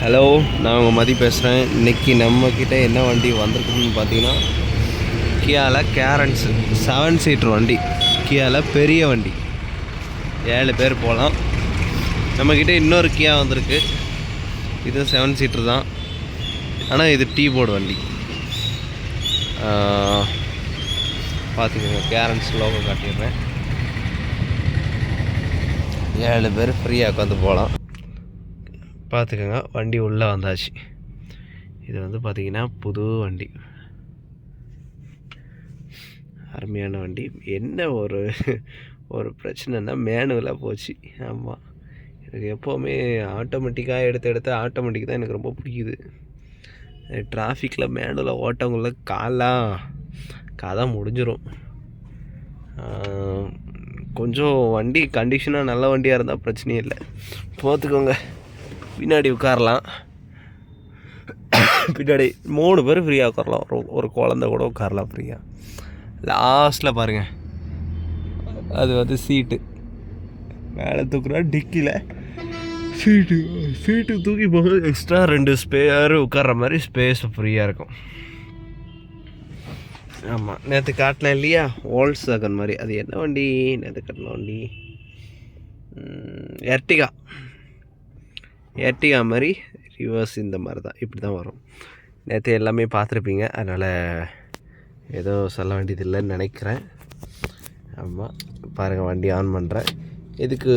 Hello, நான் உங்கள் மதி பேசுகிறேன். இன்றைக்கி நம்மக்கிட்ட என்ன வண்டி வந்திருக்குன்னு பார்த்தீங்கன்னா, கியாவில் கேரன்ஸு 7 சீட்ரு வண்டி. கியாவில் பெரிய வண்டி, 7 பேர் போகலாம். நம்மக்கிட்ட இன்னொரு கியா வந்திருக்கு. இது 7 சீட்ரு தான், ஆனால் இது டீ போர்டு வண்டி. பார்த்துக்கோங்க, கேரன்ஸ் லோகோ காட்டிடுறேன். 7 பேர் ஃப்ரீயாக உட்காந்து போகலாம். பார்த்துக்கோங்க, வண்டி உள்ளே வந்தாச்சு. இது வந்து பார்த்திங்கன்னா புது வண்டி, அருமையான வண்டி. என்ன ஒரு பிரச்சனைனா மேனுவலாக போச்சு. ஆமாம், எனக்கு எப்போவுமே ஆட்டோமேட்டிக்காக எடுத்து ஆட்டோமேட்டிக் தான் எனக்கு ரொம்ப பிடிக்குது. டிராஃபிக்கில் மேனுவலாக ஓட்டவங்கள கதை முடிஞ்சிடும். கொஞ்சம் வண்டி கண்டிஷனாக நல்ல வண்டியாக இருந்தால் பிரச்சனையே இல்லை. பார்த்துக்கோங்க, பின்னாடி உட்காரலாம். பின்னாடி 3 பேர் ஃப்ரீயாக உட்காரலாம். ஒரு குழந்த கூட உட்காரலாம் ஃப்ரீயாக. லாஸ்ட்டில் பாருங்கள், அது வந்து சீட்டு மேலே தூக்குனா டிக்கியில் சீட்டு தூக்கி போக எக்ஸ்ட்ரா 2 ஸ்பேர் உட்கார்ற மாதிரி ஸ்பேஸ் ஃப்ரீயாக இருக்கும். ஆமாம், நேற்று காட்டினேன் இல்லையா, வோல்க்ஸ்வேகன் மாதிரி. அது என்ன வண்டி நேற்று காட்டின வண்டி? எர்டிகா மாதிரி ரிவர்ஸ் இந்த மாதிரி தான், இப்படி தான் வரும். நேற்று எல்லாமே பார்த்துருப்பீங்க, அதனால் ஏதோ சொல்ல வேண்டியது இல்லைன்னு நினைக்கிறேன். ஆமாம், பாருங்கள், வண்டி ஆன் பண்ணுறேன். இதுக்கு